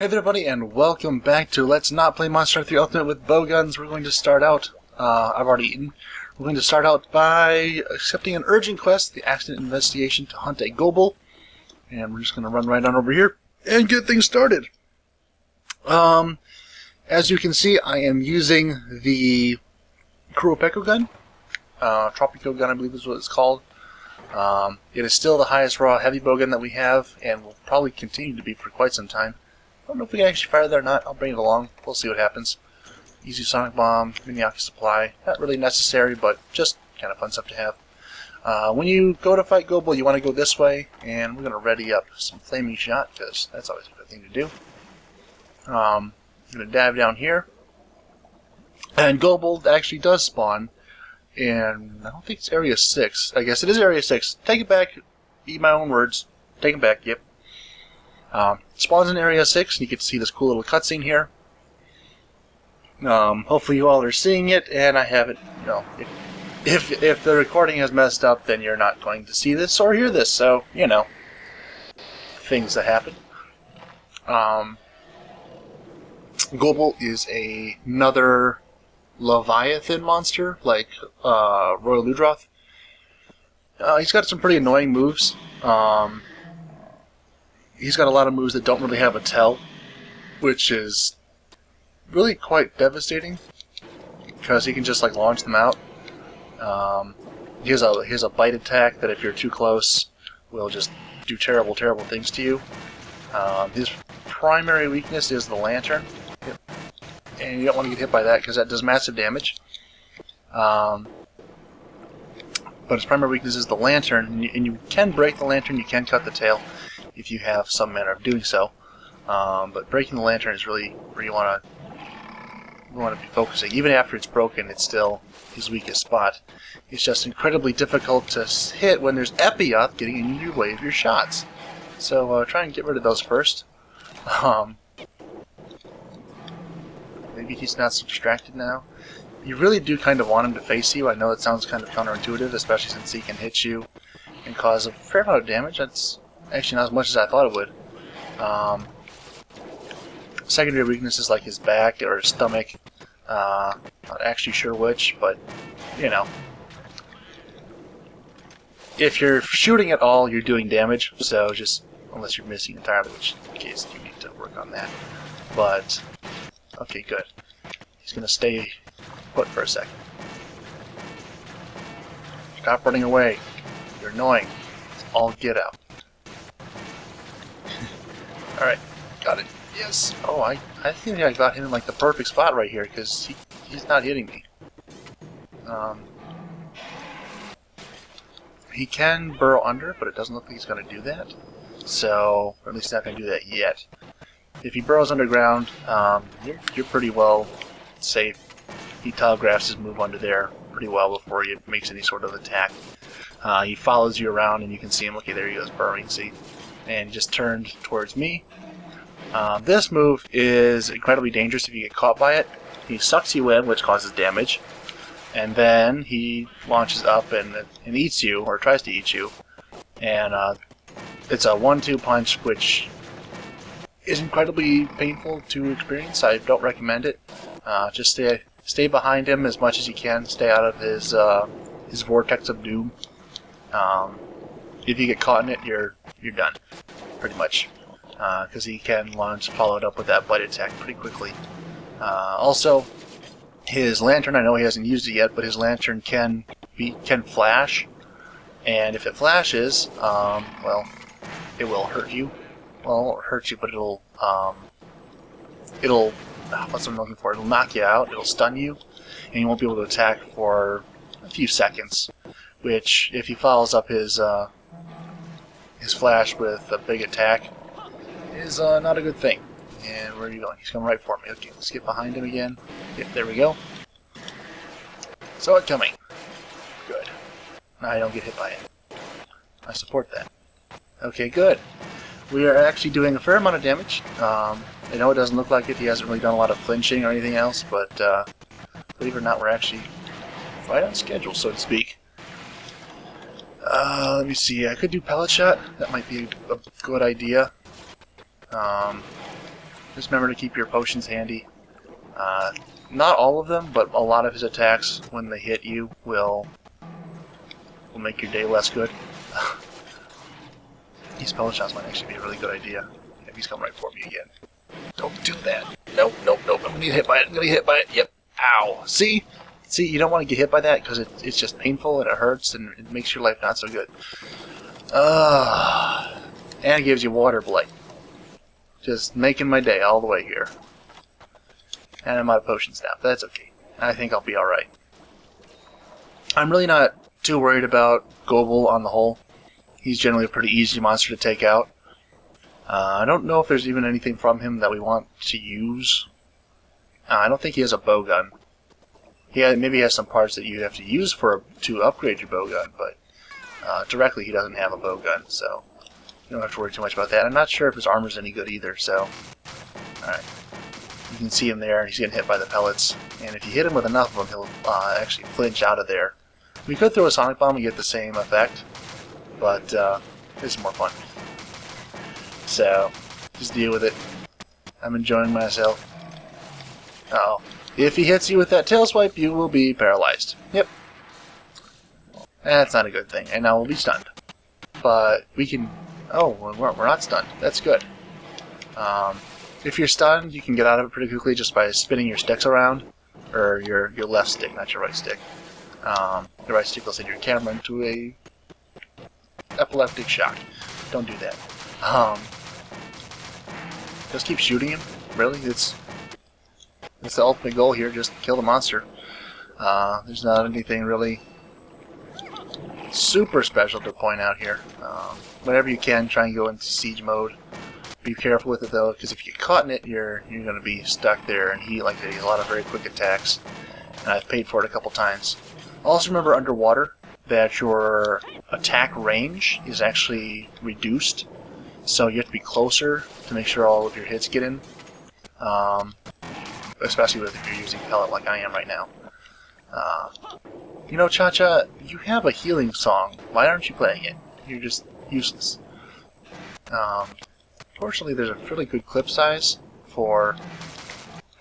Hey there, everybody, and welcome back to Let's Not Play Monster Hunter 3 Ultimate with BOWGUNS. We're going to start out, I've already eaten. We're going to start out by accepting an urgent quest, the accident investigation to hunt a Gobul. And we're just going to run right on over here and get things started. As you can see, I am using the Kuropeko gun. Tropico gun, I believe is what it's called. It is still the highest raw heavy bowgun that we have, and will probably continue to be for quite some time. I don't know if we can actually fire that or not. I'll bring it along. We'll see what happens. Easy sonic bomb, Miniaki supply. Not really necessary, but just kind of fun stuff to have. When you go to fight Gobul, you want to go this way, and we're going to ready up some flaming shot, because that's always a good thing to do. I'm going to dive down here. And Gobul actually does spawn in, I don't think it's Area 6. I guess it is Area 6. Take it back. Eat my own words. Take it back, yep. Spawns in Area 6, and you get to see this cool little cutscene here. Hopefully you all are seeing it, and I haven't, you know, if the recording has messed up, then you're not going to see this or hear this, so, you know, things that happen. Gobul is another Leviathan monster, like Royal Ludroth. He's got some pretty annoying moves. He's got a lot of moves that don't really have a tell, which is really quite devastating, because he can just like launch them out. He has a bite attack that if you're too close will just do terrible things to you. His primary weakness is the lantern, and you don't want to get hit by that because that does massive damage. But his primary weakness is the lantern, and you can break the lantern, you can cut the tail if you have some manner of doing so. But breaking the lantern is really where you want to be focusing. Even after it's broken, it's still his weakest spot. It's just incredibly difficult to hit when there's Epioth getting in your way of your shots. So try and get rid of those first. Maybe he's not so distracted now. You really do kind of want him to face you. I know it sounds kind of counterintuitive, especially since he can hit you and cause a fair amount of damage. That's actually not as much as I thought it would. Secondary weaknesses like his back or his stomach. Not actually sure which, but, you know. If you're shooting at all, you're doing damage, so just, unless you're missing entirely, which in case you need to work on that. But, okay, good. He's going to stay put for a second. Stop running away. You're annoying. All get out. Alright, got it. Yes. Oh, I think I got him in like the perfect spot right here, because he's not hitting me. He can burrow under, but it doesn't look like he's going to do that. So, or at least he's not going to do that yet. If he burrows underground, you're pretty well safe. He telegraphs his move under there pretty well before he makes any sort of attack. He follows you around, and you can see him. Okay, there he goes, burrowing, see? And he just turned towards me. This move is incredibly dangerous if you get caught by it. He sucks you in, which causes damage, and then he launches up and eats you, or tries to eat you. And it's a 1-2 punch, which is incredibly painful to experience. I don't recommend it. Just stay behind him as much as you can. Stay out of his vortex of doom. If you get caught in it, you're done, pretty much, because he can launch, follow it up with that bite attack pretty quickly. Also, his lantern, I know he hasn't used it yet, but his lantern can flash, and if it flashes, well, it will hurt you. Well, it won't hurt you, but it'll what's what I'm looking for? It'll knock you out, it'll stun you, and you won't be able to attack for a few seconds. Which, if he follows up his flash with a big attack, is not a good thing. And where are you going? He's coming right for me. Okay, let's get behind him again. Yep, there we go. Saw it coming. Good. Now I don't get hit by it. I support that. Okay, good. We are actually doing a fair amount of damage. I know it doesn't look like it. He hasn't really done a lot of flinching or anything else, but believe it or not, we're actually right on schedule, so to speak. Let me see. I could do pellet shot. That might be a good idea. Just remember to keep your potions handy. Not all of them, but a lot of his attacks, when they hit you, will make your day less good. These pellet shots might actually be a really good idea. If he's coming right for me again. Don't do that. Nope, nope, nope. I'm gonna get hit by it. I'm gonna get hit by it. Yep. Ow. See? See, you don't want to get hit by that because it's just painful and it hurts and it makes your life not so good. And it gives you water blight. Just making my day all the way here. And I'm out of potions now. That's okay. I think I'll be alright. I'm really not too worried about Gobul on the whole. He's generally a pretty easy monster to take out. I don't know if there's even anything from him that we want to use. I don't think he has a bowgun. Maybe he has some parts that you have to use to upgrade your bowgun, but directly he doesn't have a bowgun, so you don't have to worry too much about that. I'm not sure if his armor's any good either, so... Alright. You can see him there, and he's getting hit by the pellets. And if you hit him with enough of them, he'll actually flinch out of there. We could throw a sonic bomb and get the same effect, but this is more fun. So, just deal with it. I'm enjoying myself. Uh-oh. If he hits you with that tail swipe, you will be paralyzed. Yep. That's not a good thing, and now we'll be stunned. But we can... Oh, we're not stunned. That's good. If you're stunned, you can get out of it pretty quickly just by spinning your sticks around. Or your left stick, not your right stick. The right stick will send your camera into a epileptic shock. Don't do that. Just keep shooting him. Really? It's the ultimate goal here, just kill the monster. There's not anything really super special to point out here. Whenever you can, try and go into siege mode. Be careful with it though, because if you get caught in it, you're going to be stuck there, and he like a lot of very quick attacks. And I've paid for it a couple times. Also remember underwater that your attack range is actually reduced, so you have to be closer to make sure all of your hits get in. Especially if you're using pellet like I am right now. You know, Cha-Cha, you have a healing song. Why aren't you playing it? You're just useless. Fortunately, there's a really good clip size for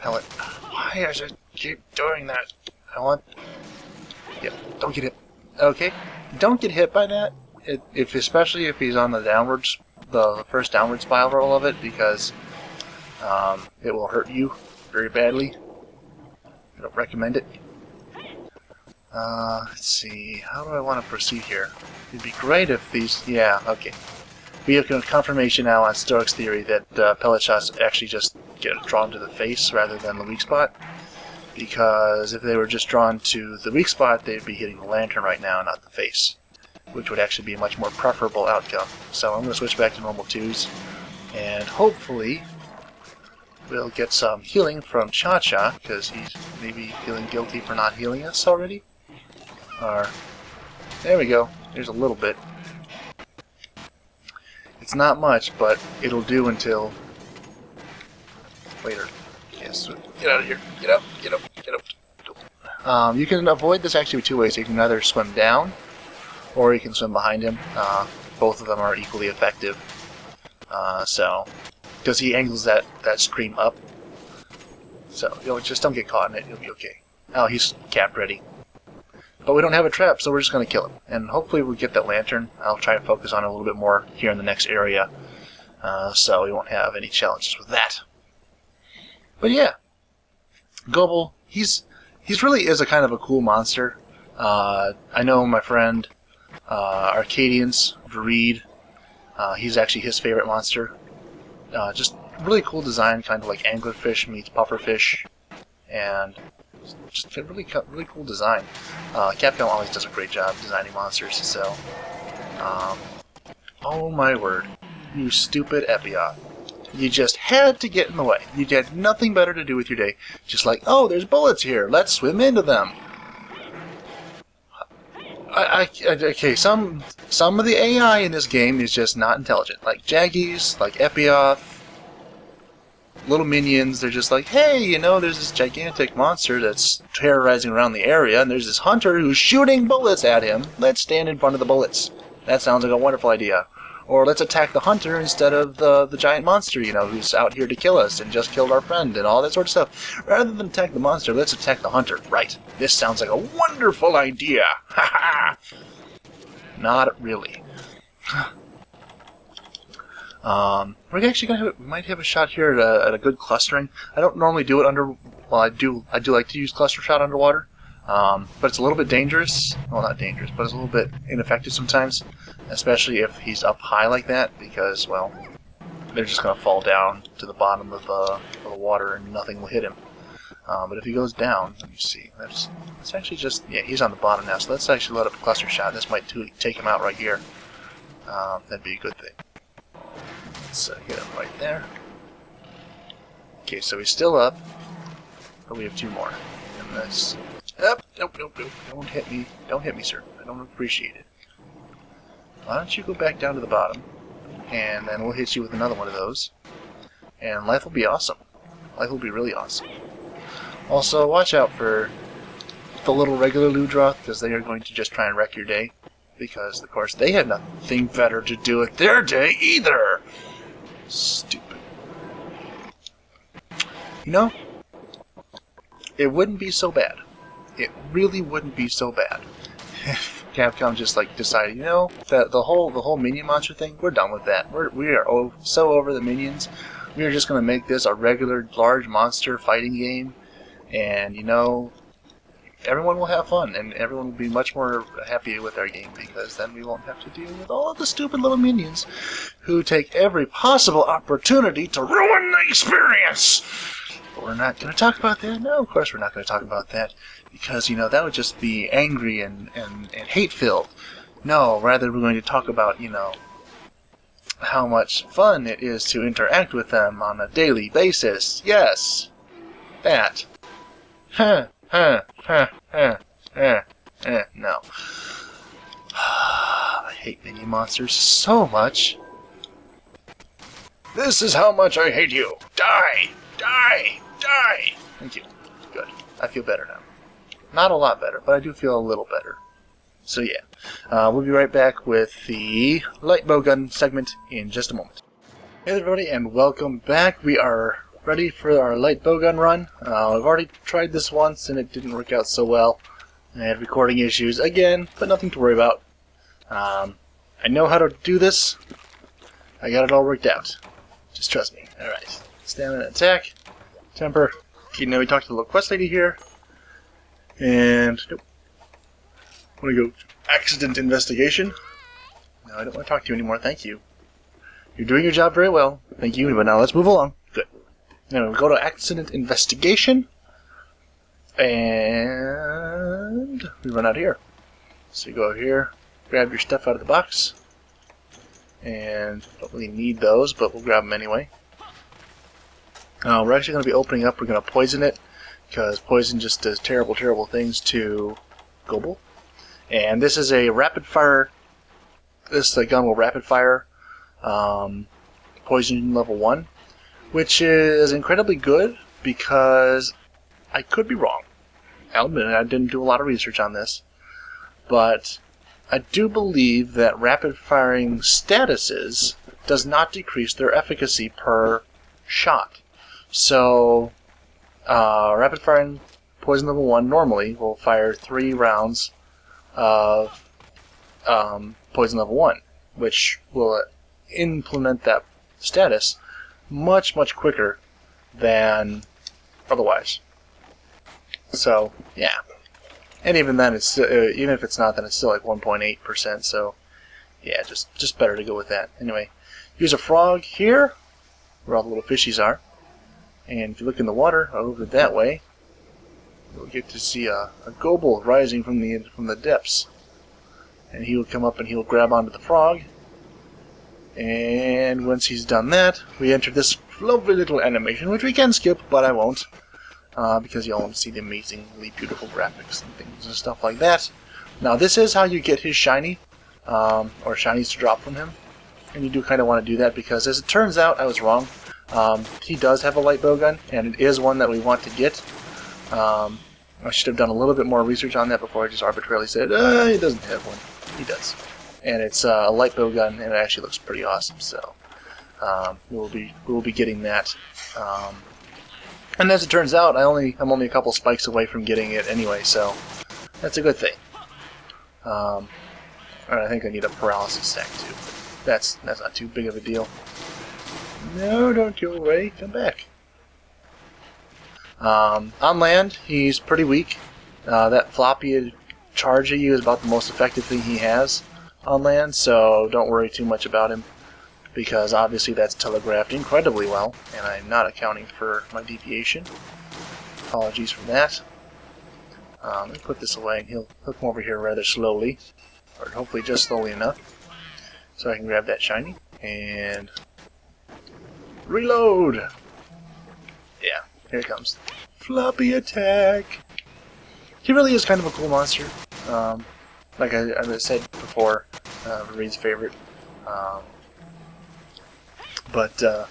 pellet. Why does it keep doing that? Yep, don't get hit. Okay, don't get hit by that. Especially if he's on the first downward spiral of it, because it will hurt you very badly. I don't recommend it. Let's see. How do I want to proceed here? It'd be great if these... Yeah, okay. We have confirmation now on Stoic's theory that pellet shots actually just get drawn to the face rather than the weak spot. Because if they were just drawn to the weak spot, they'd be hitting the lantern right now, not the face. Which would actually be a much more preferable outcome. So I'm going to switch back to normal 2s. And hopefully we'll get some healing from Cha-Cha, because he's maybe feeling guilty for not healing us already. There we go. There's a little bit. It's not much, but it'll do until later. Yes, get out of here. Get up, get up, get up. You can avoid this actually two ways. You can either swim down, or you can swim behind him. Both of them are equally effective. Because he angles that scream up. So, just don't get caught in it. You'll be okay. Oh, he's capped ready. But we don't have a trap, so we're just going to kill him. And hopefully we'll get that lantern. I'll try to focus on it a little bit more here in the next area. So we won't have any challenges with that. But yeah. Gobul, he's really is a kind of a cool monster. I know my friend Arcadian's Reed. He's actually his favorite monster. Just really cool design, kind of like anglerfish meets pufferfish. And just a really cool design. Capcom always does a great job designing monsters, so... oh my word. You stupid Epioth. You just had to get in the way. You had nothing better to do with your day. Just like, oh, there's bullets here. Let's swim into them. Okay, some of the AI in this game is just not intelligent. Like Jaggies, like Epioth, little minions, they're just like, hey, there's this gigantic monster that's terrorizing around the area, and there's this hunter who's shooting bullets at him. Let's stand in front of the bullets. That sounds like a wonderful idea. Or let's attack the hunter instead of the giant monster, you know, who's out here to kill us and just killed our friend and all that sort of stuff. Rather than attack the monster, let's attack the hunter. Right. This sounds like a wonderful idea. Ha ha! Not really. We're actually might have a shot here at a good clustering. I don't normally do it under. Well, I do like to use cluster shot underwater, but it's a little bit dangerous. Well, not dangerous, but it's a little bit ineffective sometimes, especially if he's up high like that, because well, they're just gonna fall down to the bottom of the water and nothing will hit him. But if he goes down, let me see. Let's actually just he's on the bottom now, so let's actually let up a cluster shot. This might take him out right here. That'd be a good thing. Let's get him right there. Okay, so he's still up, but we have 2 more. And this. Nope. Don't hit me. Don't hit me, sir. I don't appreciate it. Why don't you go back down to the bottom, and then we'll hit you with another one of those, and life will be awesome. Life will be really awesome. Also, watch out for the little regular Ludroth, because they are going to just try and wreck your day. Because, of course, they had nothing better to do with their day either. Stupid. You know, it wouldn't be so bad. It really wouldn't be so bad if Capcom just like decided, you know, that the whole minion monster thing, we're done with that. We are so over the minions. We are just going to make this a regular large monster fighting game, and you know, everyone will have fun, and everyone will be much more happy with our game, because then we won't have to deal with all of the stupid little minions who take every possible opportunity to ruin the experience. But we're not going to talk about that. No, of course we're not going to talk about that, because, you know, that would just be angry and hate-filled. No, rather we're going to talk about, you know, how much fun it is to interact with them on a daily basis. Yes, that. No. I hate minion monsters so much. This is how much I hate you. Die! Die! Die! Thank you. Good. I feel better now. Not a lot better, but I do feel a little better. So yeah, we'll be right back with the light bowgun segment in just a moment. Hey everybody, and welcome back. We are ready for our light bowgun run. I've already tried this once and it didn't work out so well. I had recording issues again, but nothing to worry about. I know how to do this. I got it all worked out. Just trust me. Alright. Stamina, attack, temper. Okay, now we talked to the little quest lady here. And nope. I want to go accident investigation. No, I don't want to talk to you anymore. Thank you. You're doing your job very well. Thank you. But now let's move along. Good. Now we go to accident investigation. And we run out here. So you go out here, grab your stuff out of the box. And don't really need those, but we'll grab them anyway. We're actually going to be opening up. We're going to poison it, because poison just does terrible, terrible things to Gobul. And this is a rapid fire. This gun will rapid fire poison level 1, which is incredibly good, because I could be wrong. I'll admit it, I didn't do a lot of research on this, but I do believe that rapid firing statuses does not decrease their efficacy per shot. So rapid firing poison level 1 normally will fire 3 rounds of poison level 1, which will implement that status much, much quicker than otherwise. So, yeah. And even then, it's even if it's not, then it's still like 1.8%, so yeah, just better to go with that. Anyway, use a frog here, where all the little fishies are. And if you look in the water over that way, you'll get to see a Gobul rising from the depths. And he will come up and he'll grab onto the frog. And once he's done that, we enter this lovely little animation, which we can skip, but I won't. Because you'll want to see the amazingly beautiful graphics and things and stuff like that. Now this is how you get his shiny, or shinies to drop from him. And you do kind of want to do that, because as it turns out, I was wrong. He does have a light bowgun, and it is one that we want to get. I should have done a little bit more research on that before I just arbitrarily said, he doesn't have one. He does. and it's a light bow gun, and it actually looks pretty awesome. So we'll be getting that. And as it turns out, I'm only a couple spikes away from getting it anyway, so that's a good thing. And I think I need a paralysis stack too. That's not too big of a deal. No, don't go away. Come back. On land, he's pretty weak. That floppy charge at you is about the most effective thing he has on land, so don't worry too much about him, because obviously that's telegraphed incredibly well, and I'm not accounting for my deviation. Apologies for that. Let me put this away, and he'll come over here rather slowly, or hopefully just slowly enough, so I can grab that shiny, and reload! Yeah, here it comes. Floppy attack! He really is kind of a cool monster. Like I said before, Reed's favorite. But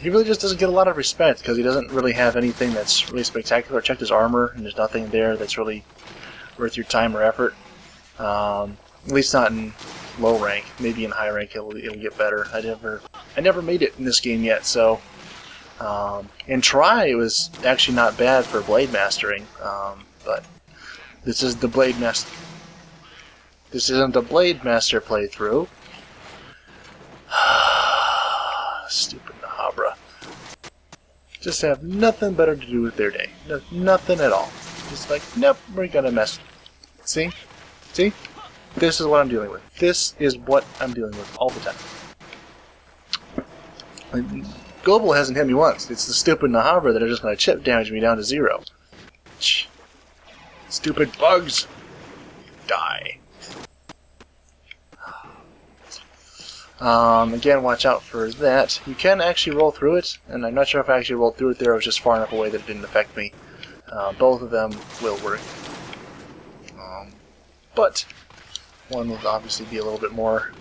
he really just doesn't get a lot of respect because he doesn't really have anything that's really spectacular. I checked his armor, and there's nothing there that's really worth your time or effort. At least not in low rank. Maybe in high rank it'll get better. I never made it in this game yet, so in try it was actually not bad for blade mastering. But this is the blade master. This isn't the blade master playthrough. Stupid Nahabra. Just have nothing better to do with their day. Nothing at all. Just like, nope, we're gonna mess. See? See? This is what I'm dealing with. This is what I'm dealing with all the time. Gobul hasn't hit me once. It's the stupid Nahabra that are just gonna chip damage me down to 0. Stupid bugs! Die. Again, watch out for that. You can actually roll through it, and I'm not sure if I actually rolled through it there. I was just far enough away that it didn't affect me. Both of them will work. But one will obviously be a little bit more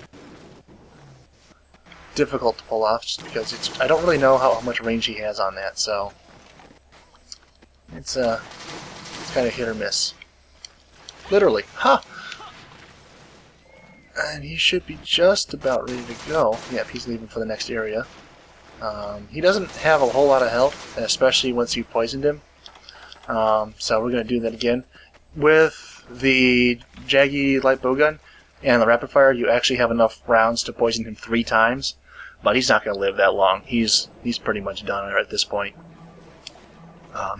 difficult to pull off, just because I don't really know how much range he has on that, so it's kind of hit or miss. Literally. Ha! And he should be just about ready to go. Yep, he's leaving for the next area. He doesn't have a whole lot of health, especially once you poisoned him. So we're going to do that again. With the Jaggy light bowgun and the rapid fire, you actually have enough rounds to poison him 3 times. But he's not going to live that long. He's pretty much done at this point.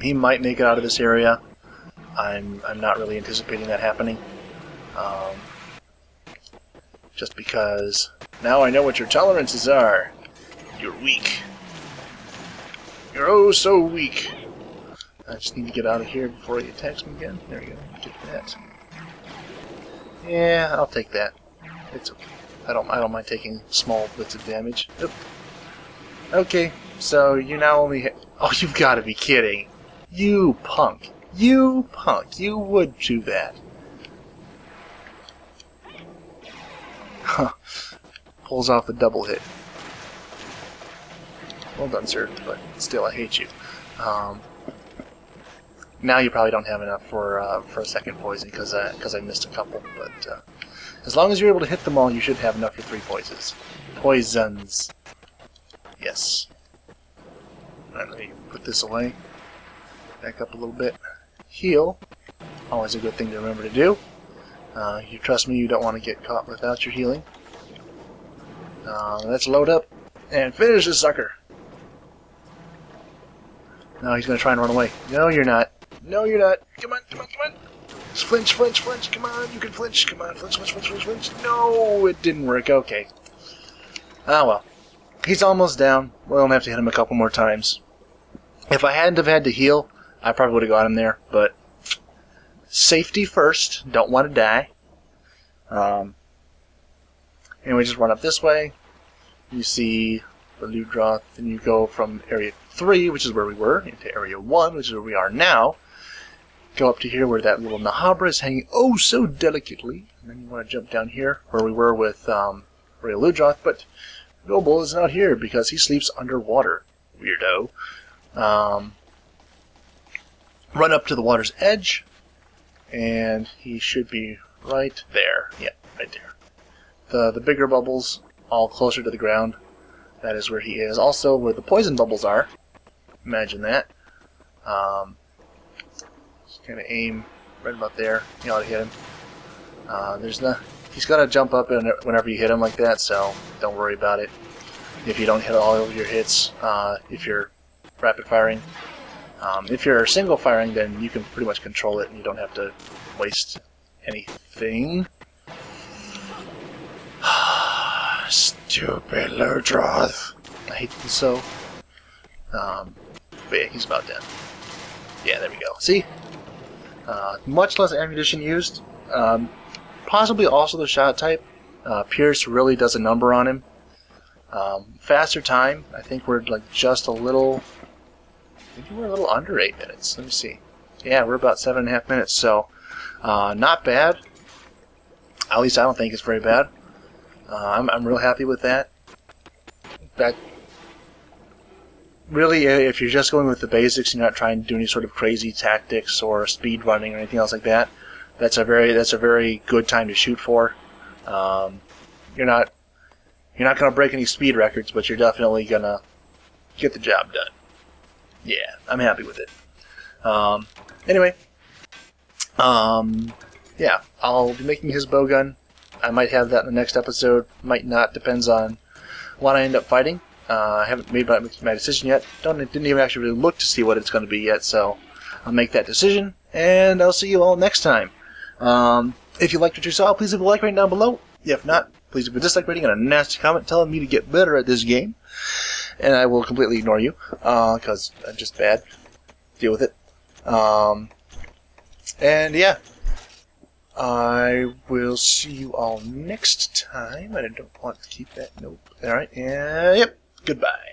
He might make it out of this area. I'm not really anticipating that happening. Just because now I know what your tolerances are. You're weak. You're oh so weak. I just need to get out of here before he attacks me again. There we go. Get that. Yeah, I'll take that. It's okay. I don't mind taking small bits of damage. Oop. Okay, so you now only hit. Oh, you've got to be kidding! You punk! You punk! You would do that. Huh. Pulls off the double hit. Well done, sir, but still, I hate you. Now you probably don't have enough for a second poison because I missed a couple, but as long as you're able to hit them all, you should have enough for 3 poisons. Poisons. Yes. Alright, let me put this away. Back up a little bit. Heal. Always a good thing to remember to do. You trust me, you don't want to get caught without your healing. Let's load up and finish this sucker. No, he's going to try and run away. No, you're not. No, you're not. Come on, come on, come on. Just flinch, flinch, flinch. Come on, you can flinch. Come on, flinch, flinch, flinch, flinch, flinch. No, it didn't work. Okay. Ah, well. He's almost down. We'll only have to hit him a couple more times. If I hadn't have had to heal, I probably would have got him there, but safety first. Don't want to die. And we just run up this way. You see the loot drop, then you go from area 3, which is where we were, into area 1, which is where we are now. Go up to here where that little Nahabra is hanging oh so delicately. And then you want to jump down here where we were with Area Ludroth, but Gobul is not here because he sleeps underwater. Weirdo. Run up to the water's edge, and he should be right there. Yeah, right there. the bigger bubbles all closer to the ground. That is where he is. Also, where the poison bubbles are. Imagine that. Just kind of aim right about there. You ought to hit him. He's got to jump up whenever you hit him like that, so don't worry about it. If you don't hit all of your hits, if you're rapid firing. If you're single firing, then you can pretty much control it and you don't have to waste anything. Stupid Ludroth. I hate them so. But yeah, he's about dead. Yeah, there we go. See? Much less ammunition used. Possibly also the shot type. Pierce really does a number on him. Faster time. I think we're like just a little... Maybe we're a little under 8 minutes. Let me see. Yeah, we're about 7.5 minutes, so not bad. At least I don't think it's very bad. I'm real happy with that. That really, if you're just going with the basics and you're not trying to do any sort of crazy tactics or speed running or anything else like that, that's a very good time to shoot for. You're not going to break any speed records, but you're definitely going to get the job done. Yeah, I'm happy with it. Anyway, yeah, I'll be making his bowgun. I might have that in the next episode, might not, depends on what I end up fighting. I haven't made my decision yet. Didn't even actually really look to see what it's going to be yet, so I'll make that decision, and I'll see you all next time. If you liked what you saw, please leave a like right down below. If not, please leave a dislike rating and a nasty comment telling me to get better at this game. And I will completely ignore you, because I'm just bad. Deal with it. And yeah, I will see you all next time. And I don't want to keep that. Nope. Alright, yep. Goodbye.